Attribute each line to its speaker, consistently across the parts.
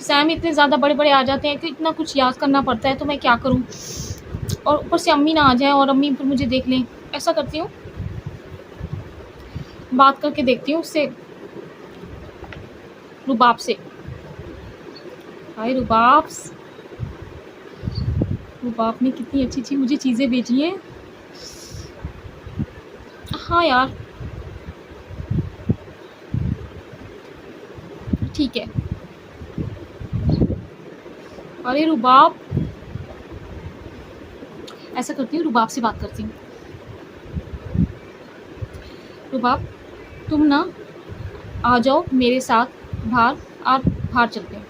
Speaker 1: Exam इतने ज़्यादा बड़े-बड़े आ जाते हैं कि इतना कुछ याद करना पड़ता है, तो मैं क्या करूँ? और ऊपर से अम्मी ना आ जाएँ और अम्मी फिर मुझे देख लें। ऐसा करती हूँ, बात करके देखती हूँ उससे, रुबाब से। हाय रुबाब! रुबाब ने कितनी अच्छी-अच्छी मुझे चीज़ें भेजी हैं। हाँ यार, ठीक है। अरे रुबाब! ऐसा करती हूँ, रुबाब से बात करती हूँ। रुबाब, तुम ना आ जाओ मेरे साथ बाहर, आप बाहर चलते हैं।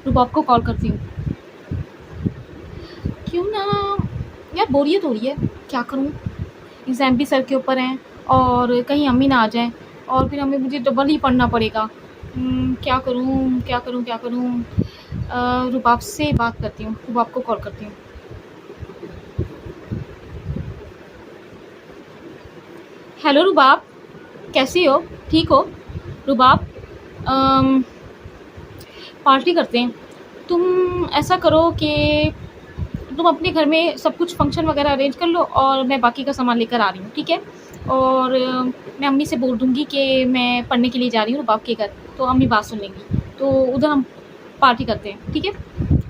Speaker 1: रुबाब को कॉल करती हूँ। क्यों ना यार, बोरियत हो रही है, क्या करूँ? एग्ज़ाम भी सर के ऊपर हैं और कहीं अम्मी ना आ जाएँ और फिर हमें मुझे डबल ही पढ़ना पड़ेगा। क्या करूँ, क्या करूँ, क्या करूँ? रुबाब से बात करती हूँ, रुबाब को कॉल करती हूँ। हेलो रुबाब, कैसी हो? ठीक हो? रुबाब, पार्टी करते हैं। तुम ऐसा करो कि तुम अपने घर में सब कुछ फ़ंक्शन वगैरह अरेंज कर लो और मैं बाकी का सामान लेकर आ रही हूँ, ठीक है? और मैं अम्मी से बोल दूँगी कि मैं पढ़ने के लिए जा रही हूँ रुबाब के घर, तो अम्मी बात सुन लेंगी। तो उधर हम पार्टी करते हैं, ठीक है?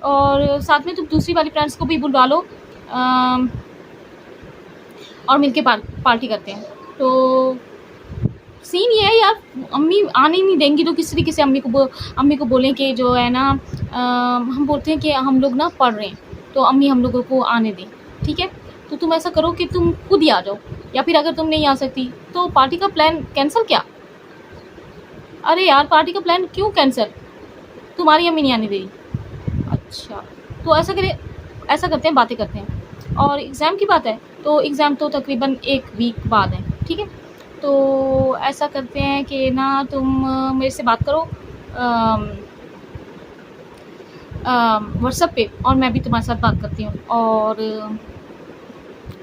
Speaker 1: और साथ में तुम दूसरी वाली फ्रेंड्स को भी बुलवा लो, और मिलके पार्टी करते हैं। तो सीन ये है यार, अम्मी आने नहीं देंगी तो किस तरीके से अम्मी को बोलें कि जो है ना, हम बोलते हैं कि हम लोग ना पढ़ रहे हैं, तो अम्मी हम लोगों को आने दें, ठीक है? तो तुम ऐसा करो कि तुम खुद ही आ जाओ, या फिर अगर तुम नहीं आ सकती तो पार्टी का प्लान कैंसिल क्या? अरे यार, पार्टी का प्लान क्यों कैंसिल? तुम्हारी अम्मी नहीं आने दे रही? अच्छा, तो ऐसा करते हैं, बातें करते हैं। और एग्ज़ाम की बात है, तो एग्ज़ाम तो तकरीबन 1 वीक बाद है, ठीक है? तो ऐसा करते हैं कि ना तुम मेरे से बात करो व्हाट्सएप पे, और मैं भी तुम्हारे साथ बात करती हूँ, और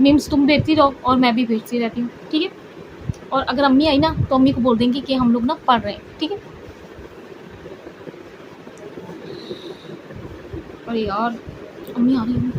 Speaker 1: मीम्स तुम भेजती रहो और मैं भी भेजती रहती हूँ, ठीक है? और अगर अम्मी आई ना तो अम्मी को बोल देंगी कि हम लोग ना पढ़ रहे हैं, ठीक है? अरे यार, अम्मी आ रही है।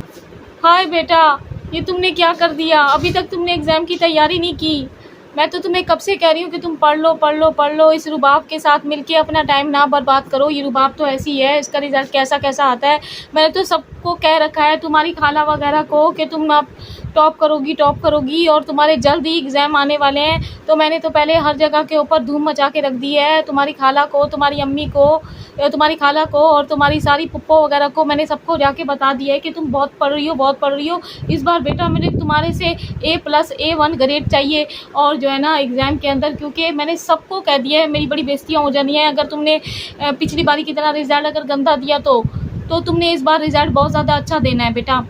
Speaker 1: हाय बेटा, ये तुमने क्या कर दिया? अभी तक तुमने एग्ज़ाम की तैयारी नहीं की। मैं तो तुम्हें कब से कह रही हूँ कि तुम पढ़ लो, पढ़ लो, पढ़ लो। इस रुबाब के साथ मिलके अपना टाइम ना बर्बाद करो। ये रुबाब तो ऐसी है, इसका रिज़ल्ट कैसा-कैसा आता है। मैंने तो सबको कह रखा है, तुम्हारी खाला वगैरह को, कि तुम अब टॉप करोगी, और तुम्हारे जल्द ही एग्ज़ाम आने वाले हैं। तो मैंने तो पहले हर जगह के ऊपर धूम मचा के रख दी है। तुम्हारी खाला को, तुम्हारी अम्मी को, तुम्हारी खाला को और तुम्हारी सारी फूफो वगैरह को मैंने सबको जाके बता दिया है कि तुम बहुत पढ़ रही हो, बहुत पढ़ रही हो। इस बार बेटा मुझे तुम्हारे से A+ A1 ग्रेड चाहिए, और जो है ना एग्ज़ाम के अंदर, क्योंकि मैंने सबको कह दिया है, मेरी बड़ी बेइज़्तियाँ हो जानी है अगर तुमने पिछली बारी की तरह रिज़ल्ट अगर गंदा दिया तो तुमने इस बार रिज़ल्ट बहुत ज़्यादा अच्छा देना है बेटा,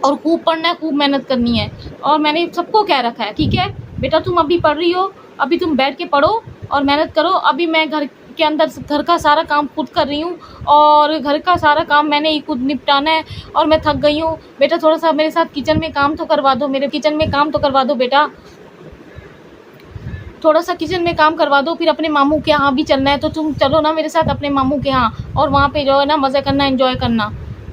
Speaker 1: और खूब पढ़ना है, खूब मेहनत करनी है, और मैंने सबको कह रखा है, ठीक है? बेटा तुम अभी पढ़ रही हो, अभी तुम बैठ के पढ़ो और मेहनत करो। अभी मैं घर के अंदर घर का सारा काम खुद कर रही हूँ, और घर का सारा काम मैंने ही खुद निपटाना है, और मैं थक गई हूँ। बेटा थोड़ा सा मेरे साथ किचन में काम तो करवा दो, मेरे किचन में काम तो करवा दो बेटा, थोड़ा सा किचन में काम करवा दो। फिर अपने मामू के यहाँ भी चलना है, तो तुम चलो ना मेरे साथ अपने मामू के यहाँ, और वहाँ पे जो है ना मज़े करना, एंजॉय करना।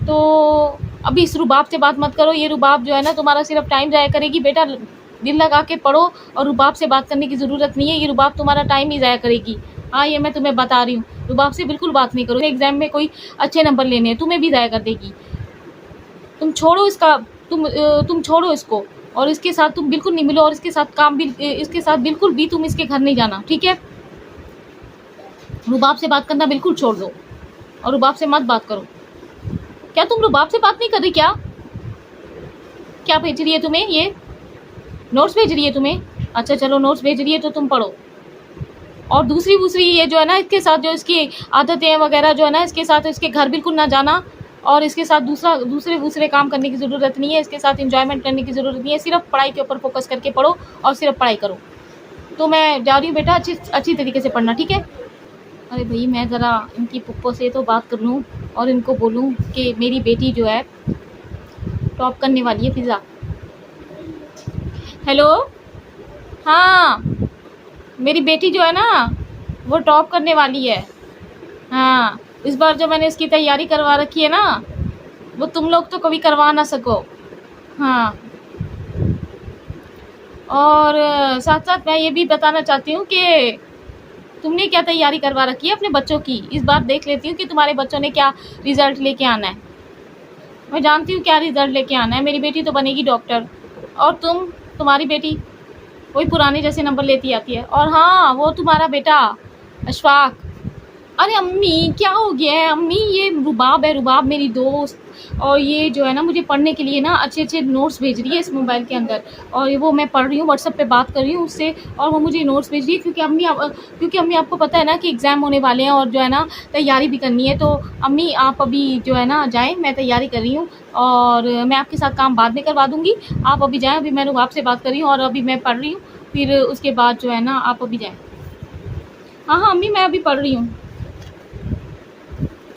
Speaker 1: तो अभी इस रुबाब से बात मत करो, ये रुबाब जो है ना तुम्हारा सिर्फ टाइम ज़ाया करेगी। बेटा दिल लगा के पढ़ो, और रुबाब से बात करने की ज़रूरत नहीं है, ये रुबाब तुम्हारा टाइम ही ज़ाया करेगी। हाँ, ये मैं तुम्हें बता रही हूँ, रुबाब से बिल्कुल बात नहीं करो। एग्ज़ाम में कोई अच्छे नंबर लेने हैं, तुम्हें भी ज़ाया कर देगी। तुम छोड़ो इसका, तुम छोड़ो इसको, और इसके साथ तुम बिल्कुल नहीं मिलो, और इसके साथ बिल्कुल भी तुम इसके घर नहीं जाना, ठीक है? रुबाब से बात करना बिल्कुल छोड़ दो, और रुबाब से मत बात करो। क्या तुम रुबाब से बात नहीं कर रही क्या? क्या भेज रही है तुम्हें ये? नोट्स भेज रही है तुम्हें? अच्छा चलो, नोट्स भेज रही है तो तुम पढ़ो। और दूसरी ये जो है ना, इसके साथ जो इसकी आदतें वगैरह जो है ना, इसके साथ इसके घर बिल्कुल ना जाना, और इसके साथ दूसरे काम करने की ज़रूरत नहीं है, इसके साथ एंजॉयमेंट करने की ज़रूरत नहीं है। सिर्फ पढ़ाई के ऊपर फोकस करके पढ़ो, और सिर्फ पढ़ाई करो। तो मैं जा रही हूँ बेटा, अच्छी तरीके से पढ़ना, ठीक है? अरे भाई, मैं ज़रा इनकी पुप्पो से तो बात कर लूँ, और इनको बोलूँ कि मेरी बेटी जो है टॉप करने वाली है फ़िज़ा। हेलो, हाँ, मेरी बेटी जो है ना वो टॉप करने वाली है। हाँ, इस बार जो मैंने इसकी तैयारी करवा रखी है ना, वो तुम लोग तो कभी करवा ना सको। हाँ, और साथ साथ मैं ये भी बताना चाहती हूँ कि तुमने क्या तैयारी करवा रखी है अपने बच्चों की। इस बार देख लेती हूँ कि तुम्हारे बच्चों ने क्या रिजल्ट लेके आना है। मैं जानती हूँ क्या रिजल्ट लेके आना है। मेरी बेटी तो बनेगी डॉक्टर, और तुम्हारी बेटी वही पुराने जैसे नंबर लेती आती है। और हाँ, वो तुम्हारा बेटा अशफाक। अरे अम्मी क्या हो गया है अम्मी, ये रुबाब है, रुबाब मेरी दोस्त, और ये जो है ना मुझे पढ़ने के लिए ना अच्छे अच्छे नोट्स भेज रही है इस मोबाइल के अंदर, और ये वो मैं पढ़ रही हूँ, व्हाट्सएप पे बात कर रही हूँ उससे, और वो मुझे नोट्स भेज रही है क्योंकि अम्मी आपको पता है ना कि एग्ज़ाम होने वाले हैं, और जो है ना तैयारी भी करनी है। तो अम्मी आप अभी जो है ना जाएँ, मैं तैयारी कर रही हूँ, और मैं आपके साथ काम बाद में करवा दूँगी। आप अभी जाएँ, अभी मैं रुबाब से बात कर रही हूँ और अभी मैं पढ़ रही हूँ, फिर उसके बाद जो है ना आप अभी जाएँ। हाँ हाँ अम्मी, मैं अभी पढ़ रही हूँ।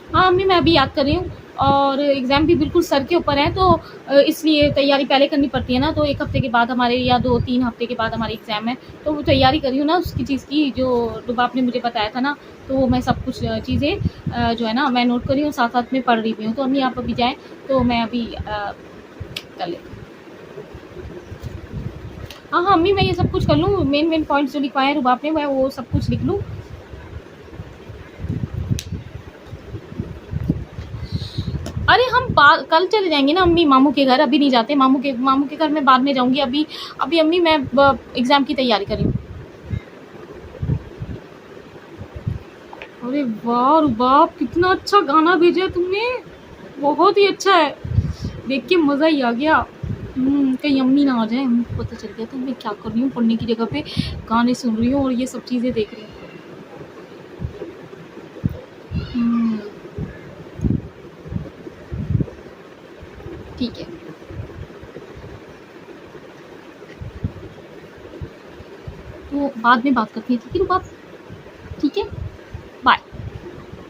Speaker 1: हाँ अम्मी, मैं अभी याद कर रही हूँ, और एग्ज़ाम भी बिल्कुल सर के ऊपर है, तो इसलिए तैयारी पहले करनी पड़ती है ना। तो 1 हफ़्ते के बाद हमारे, या 2-3 हफ़्ते के बाद हमारी एग्ज़ाम है, तो वो तैयारी कर रही हूँ ना उसकी चीज़ की, जो रुबाब ने मुझे बताया था ना। तो वो मैं सब कुछ चीज़ें जो है ना मैं नोट कर रही हूँ, साथ साथ में पढ़ रही भी हूँ। तो अम्मी आप अभी जाएँ, तो मैं अभी कर लेती हूँ। हाँ हाँ अम्मी, मैं ये सब कुछ कर लूँ, मेन पॉइंट्स जो लिखवाए हैं रुबाब ने, मैं वो सब कुछ लिख लूँ। अरे हम कल चले जाएंगे ना अम्मी मामू के घर, अभी नहीं जाते। मामू के घर मैं बाद में जाऊंगी। अभी अभी अम्मी मैं एग्ज़ाम की तैयारी कर रही हूँ। अरे वाह रुबाब, कितना अच्छा गाना भेजा है तुमने, बहुत ही अच्छा है, देख के मज़ा ही आ गया। कहीं अम्मी ना आ जाए, अम्मी को पता चल गया तो मैं क्या कर रही हूँ, पढ़ने की जगह पे गाने सुन रही हूँ और ये सब चीज़ें देख रही हूँ। ठीक है, तो बाद में बात करती है, ठीक है रुबाब, ठीक है, बाय।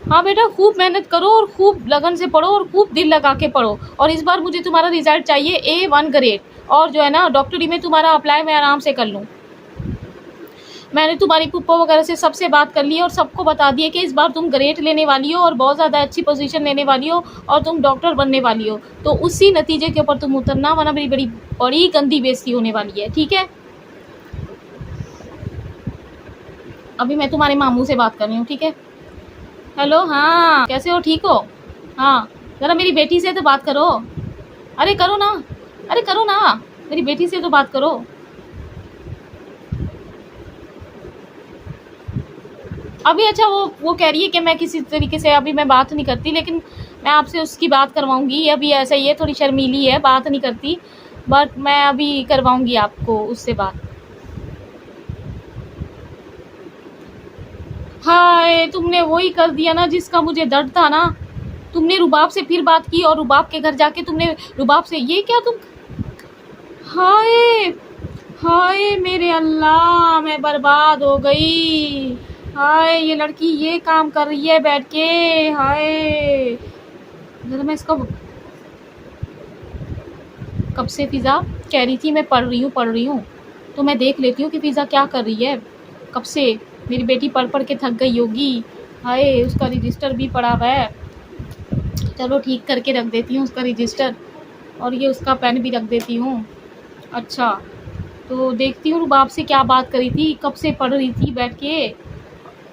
Speaker 1: हाँ बेटा, खूब मेहनत करो और खूब लगन से पढ़ो और खूब दिल लगा के पढ़ो, और इस बार मुझे तुम्हारा रिजल्ट चाहिए A1 ग्रेड, और जो है ना डॉक्टरी में तुम्हारा अप्लाई मैं आराम से कर लूँ। मैंने तुम्हारी पुप्पो वगैरह से सबसे बात कर ली है और सबको बता दिया कि इस बार तुम ग्रेड लेने वाली हो और बहुत ज़्यादा अच्छी पोजीशन लेने वाली हो और तुम डॉक्टर बनने वाली हो। तो उसी नतीजे के ऊपर तुम उतरना, वरना मेरी बड़ी बड़ी गंदी बेइज्जती होने वाली है, ठीक है। अभी मैं तुम्हारे मामू से बात कर रही हूँ, ठीक है। हेलो, हाँ कैसे हो, ठीक हो? हाँ ज़रा मेरी बेटी से तो बात करो। अरे करो ना, अरे करो ना, मेरी बेटी से तो बात करो। अभी अच्छा, वो कह रही है कि मैं किसी तरीके से अभी मैं बात नहीं करती, लेकिन मैं आपसे उसकी बात करवाऊंगी। अभी ऐसा ही है, थोड़ी शर्मीली है, बात नहीं करती, बट मैं अभी करवाऊंगी आपको उससे बात। हाय, तुमने वही कर दिया ना जिसका मुझे दर्द था ना। तुमने रुबाब से फिर बात की, और रुबाब के घर जाके तुमने रुबाब से ये क्या तुम, हाय हाय मेरे अल्लाह, मैं बर्बाद हो गई। हाय, ये लड़की ये काम कर रही है बैठ के। हाय, जरा मैं इसका, कब से फ़िज़ा कह रही थी मैं पढ़ रही हूँ, तो मैं देख लेती हूँ कि फ़िज़ा क्या कर रही है। कब से मेरी बेटी पढ़ पढ़ के थक गई होगी। हाय, उसका रजिस्टर भी पड़ा हुआ है, चलो ठीक करके रख देती हूँ उसका रजिस्टर, और ये उसका पेन भी रख देती हूँ। अच्छा, तो देखती हूँ रुबाब से क्या बात करी थी, कब से पढ़ रही थी बैठ के,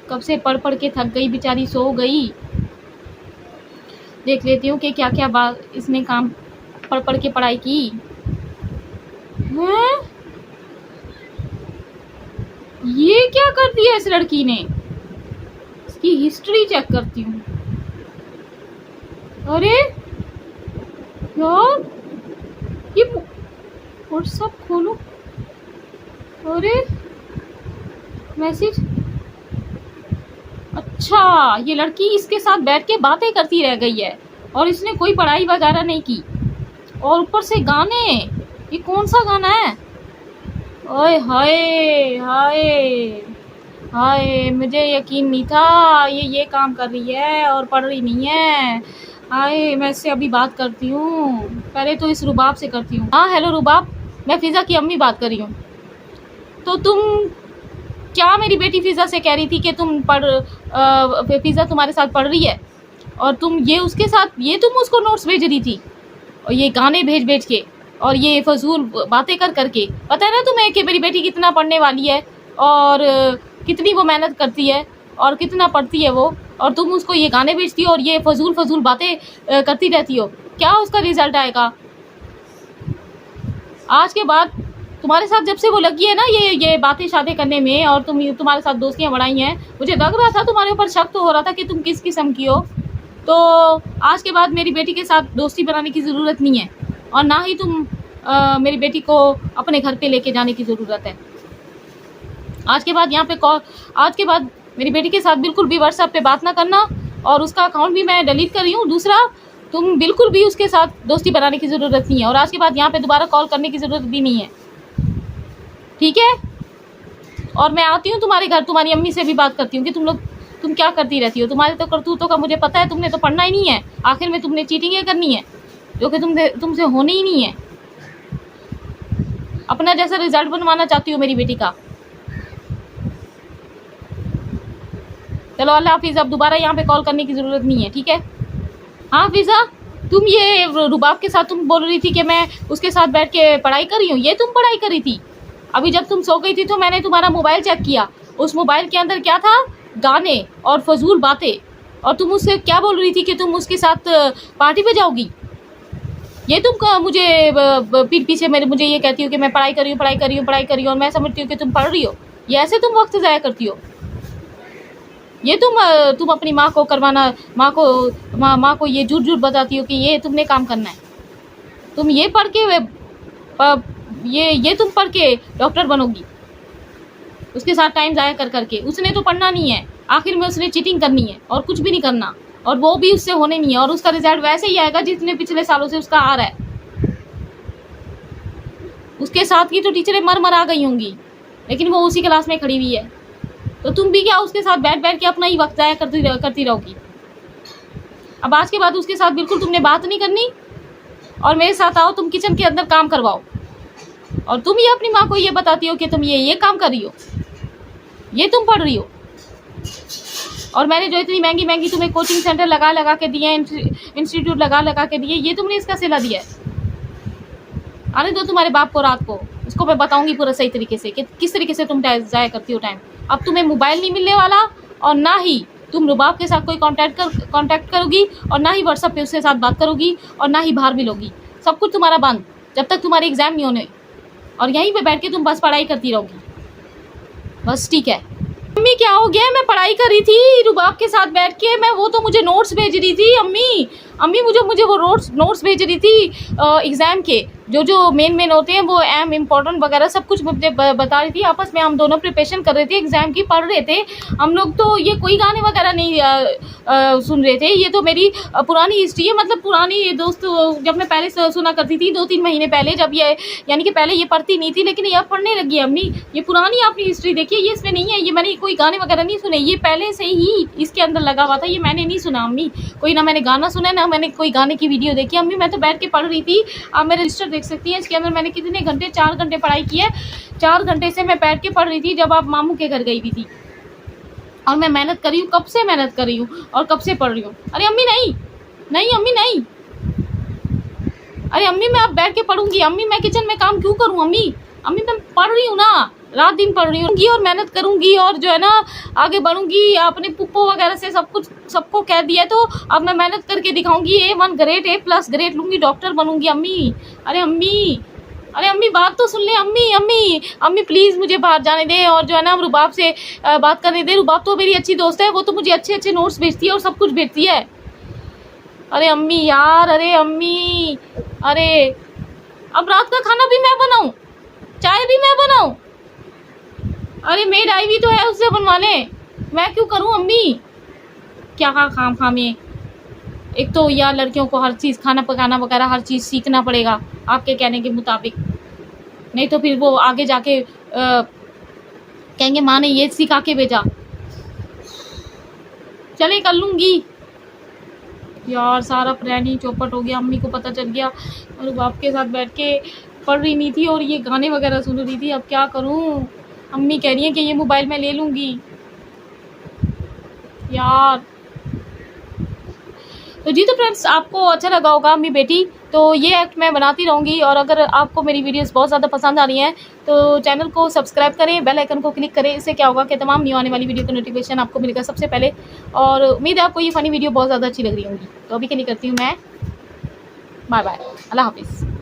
Speaker 1: कब से पढ़ पढ़ के थक गई बेचारी, सो गई। देख लेती हूँ कि क्या क्या बात इसने काम पढ़ पढ़ के पढ़ाई की है। ये क्या कर दिया इस लड़की ने, इसकी हिस्ट्री चेक करती हूँ। अरे यार, ये व्हाट्सएप खोलो, अरे मैसेज, अच्छा ये लड़की इसके साथ बैठ के बातें करती रह गई है, और इसने कोई पढ़ाई वगैरह नहीं की, और ऊपर से गाने, ये कौन सा गाना है? ओए हाय हाय हाय, मुझे यकीन नहीं था ये काम कर रही है और पढ़ रही नहीं है। हाय, मैं इससे अभी बात करती हूँ, पहले तो इस रुबाब से करती हूँ। हाँ हेलो रुबाब, मैं फ़िज़ा की अम्मी बात कर रही हूँ। तो तुम क्या मेरी बेटी फ़िज़ा से कह रही थी कि तुम फ़िज़ा तुम्हारे साथ पढ़ रही है? और तुम ये उसके साथ, ये तुम उसको नोट्स भेज रही थी और ये गाने भेज भेज के और ये फजूल बातें कर करके। पता है ना तुम्हें कि मेरी बेटी कितना पढ़ने वाली है और कितनी वो मेहनत करती है और कितना पढ़ती है वो, और तुम उसको ये गाने भेजती हो और ये फजूल फजूल बातें करती रहती हो। क्या उसका रिजल्ट आएगा? आज के बाद तुम्हारे साथ जब से वो लगी है ना ये बातें शादी करने में, और तुम्हारे साथ दोस्तियाँ बढ़ाई हैं, मुझे लग रहा था तुम्हारे ऊपर शक तो हो रहा था कि तुम किस किस्म की हो। तो आज के बाद मेरी बेटी के साथ दोस्ती बनाने की ज़रूरत नहीं है, और ना ही तुम मेरी बेटी को अपने घर पे लेके जाने की ज़रूरत है। आज के बाद यहाँ पे कॉल, आज के बाद मेरी बेटी के साथ बिल्कुल भी व्हाट्सएप पे बात ना करना, और उसका अकाउंट भी मैं डिलीट कर रही हूँ। दूसरा, तुम बिल्कुल भी उसके साथ दोस्ती बनाने की ज़रूरत नहीं है, और आज के बाद यहाँ पे दोबारा कॉल करने की ज़रूरत भी नहीं है, ठीक है? और मैं आती हूँ तुम्हारे घर, तुम्हारी अम्मी से भी बात करती हूँ कि तुम क्या करती रहती हो। तुम्हारे तो करतूतों का मुझे पता है, तुमने तो पढ़ना ही नहीं है, आखिर में तुमने चीटिंग करनी है जो कि तुमसे होनी ही नहीं है। अपना जैसा रिजल्ट बनवाना चाहती हो मेरी बेटी का। चलो अल्लाह हाफिज़, अब दोबारा यहाँ पे कॉल करने की ज़रूरत नहीं है, ठीक है? हाँ फिज़ा, तुम ये रुबाब के साथ तुम बोल रही थी कि मैं उसके साथ बैठ के पढ़ाई कर रही हूँ। ये तुम पढ़ाई कर रही थी? अभी जब तुम सो गई थी तो मैंने तुम्हारा मोबाइल चेक किया, उस मोबाइल के अंदर क्या था? गाने और फजूल बातें। और तुम उससे क्या बोल रही थी कि तुम उसके साथ पार्टी पे जाओगी। ये तुम मुझे पीठ पीछे मुझे ये कहती हो कि मैं पढ़ाई कर रही हूँ, पढ़ाई कर रही हूँ, पढ़ाई कर रही हूँ, और मैं समझती हूँ कि तुम पढ़ रही हो। ये ऐसे तुम वक्त ज़ाया करती हो। ये तुम अपनी माँ को करवाना, माँ को ये झूठ बताती हो कि ये तुमने काम करना है। तुम ये पढ़ के ये तुम पढ़ के डॉक्टर बनोगी उसके साथ टाइम ज़ाया कर करके। उसने तो पढ़ना नहीं है, आखिर में उसने चीटिंग करनी है और कुछ भी नहीं करना, और वो भी उससे होने नहीं है, और उसका रिजल्ट वैसे ही आएगा जितने पिछले सालों से उसका आ रहा है। उसके साथ की तो टीचरें मर आ गई होंगी, लेकिन वो उसी क्लास में खड़ी हुई है। तो तुम भी क्या उसके साथ बैठ के अपना ही वक्त ज़ाया करती रहोगी। अब आज के बाद उसके साथ बिल्कुल तुमने बात नहीं करनी, और मेरे साथ आओ, तुम किचन के अंदर काम करवाओ, और तुम ये अपनी माँ को ये बताती हो कि तुम ये काम कर रही हो, ये तुम पढ़ रही हो। और मैंने जो इतनी महंगी महंगी तुम्हें कोचिंग सेंटर लगा के दिए, इंस्टीट्यूट लगा के दिए, ये तुमने इसका सिला दिया है। आने दो तुम्हारे बाप को रात को, उसको मैं बताऊंगी पूरा सही तरीके से कि किस तरीके से तुम ज़ाया करती हो टाइम। अब तुम्हें मोबाइल नहीं मिलने वाला, और ना ही तुम रुबाब के साथ कोई कांटेक्ट करोगी, और ना ही व्हाट्सएप पे उसके साथ बात करोगी, और ना ही बाहर मिलोगी। सब कुछ तुम्हारा बंद जब तक तुम्हारे एग्ज़ाम नहीं होने, और यहीं पे बैठ के तुम बस पढ़ाई करती रहोगी बस, ठीक है? अम्मी क्या हो गया? मैं पढ़ाई कर रही थी रुबाब के साथ बैठ के, मैं वो तो मुझे नोट्स भेज रही थी। अम्मी मुझे वो नोट्स भेज रही थी एग्ज़ाम के, जो मेन होते हैं, वो इम्पोर्टेंट वगैरह सब कुछ मुझे बता रही थी। आपस में हम दोनों प्रिपरेशन कर रहे थे, एग्ज़ाम की पढ़ रहे थे हम लोग। तो ये कोई गाने वगैरह नहीं सुन रहे थे, ये तो मेरी पुरानी हिस्ट्री है। मतलब पुरानी दोस्त जब मैं पहले सुना करती थी 2-3 महीने पहले, जब ये यानी कि पहले ये पढ़ती नहीं थी, लेकिन ये अब पढ़ने लगी है। अम्मी ये पुरानी आपकी हिस्ट्री देखिए, ये इसमें नहीं है, ये मैंने कोई गाने वगैरह नहीं सुने, ये पहले से ही इसके अंदर लगा हुआ था, ये मैंने नहीं सुना अम्मी। कोई ना मैंने गाना सुना, ना मैंने कोई गाने की वीडियो देखी। अम्मी मैं तो बैठ के पढ़ रही थी, आप मेरे रजिस्टर देख सकती हैं, इसके अंदर मैंने कितने घंटे, 4 घंटे पढ़ाई की है। 4 घंटे से मैं बैठ के पढ़ रही थी जब आप मामू के घर गई हुई थी, और मैं मेहनत कर रही हूँ, कब से मेहनत कर रही हूँ और कब से पढ़ रही हूँ। अरे अम्मी नहीं अम्मी नहीं, अरे अम्मी मैं अब बैठ के पढ़ूंगी। अम्मी मैं किचन में काम क्यों करूँ? अम्मी मैं पढ़ रही हूँ ना, रात दिन पढ़ रही हूँ, और मेहनत करूंगी, और जो है ना आगे बढ़ूंगी। अपने पुप्पो वगैरह से सब कुछ सबको कह दिया, तो अब मैं मेहनत करके दिखाऊंगी। A1 ग्रेड, A+ ग्रेड लूंगी, डॉक्टर बनूंगी। अरे अम्मी बात तो सुन ले। अम्मी प्लीज़ मुझे बाहर जाने दे, और जो है ना रुबाब से बात करने दे। रुबाब तो मेरी अच्छी दोस्त है, वो तो मुझे अच्छे नोट्स भेजती है और सब कुछ भेजती है। अरे अम्मी यार, अरे अम्मी, अरे अब रात का खाना भी मैं बनाऊं, चाय भी मैं बनाऊं? अरे मेड आई हुई तो है, उससे बनवा लें, मैं क्यों करूं? अम्मी क्या खाम में, एक तो यार लड़कियों को हर चीज़, खाना पकाना वगैरह हर चीज़ सीखना पड़ेगा आपके कहने के मुताबिक, नहीं तो फिर वो आगे जाके कहेंगे माँ ने ये सिखा के भेजा। चले कर लूँगी यार, सारा प्लान ही चौपट हो गया। अम्मी को पता चल गया, और बाप के साथ बैठ के पढ़ रही नहीं थी और ये गाने वगैरह सुन रही थी। अब क्या करूँ? अम्मी कह रही हैं कि ये मोबाइल मैं ले लूँगी। यार तो जी तो फ्रेंड्स, आपको अच्छा लगा होगा अम्मी बेटी, तो ये एक्ट मैं बनाती रहूँगी। और अगर आपको मेरी वीडियोस बहुत ज़्यादा पसंद आ रही हैं तो चैनल को सब्सक्राइब करें, बेल आइकन को क्लिक करें। इससे क्या होगा कि तमाम न्यू आने वाली वीडियो का नोटिफिकेशन आपको मिलेगा सबसे पहले। और उम्मीद है आपको ये फ़नी वीडियो बहुत ज़्यादा अच्छी लग रही होंगी। तो अभी के लिए करती हूँ मैं बाय बाय, अल्लाह हाफिज़।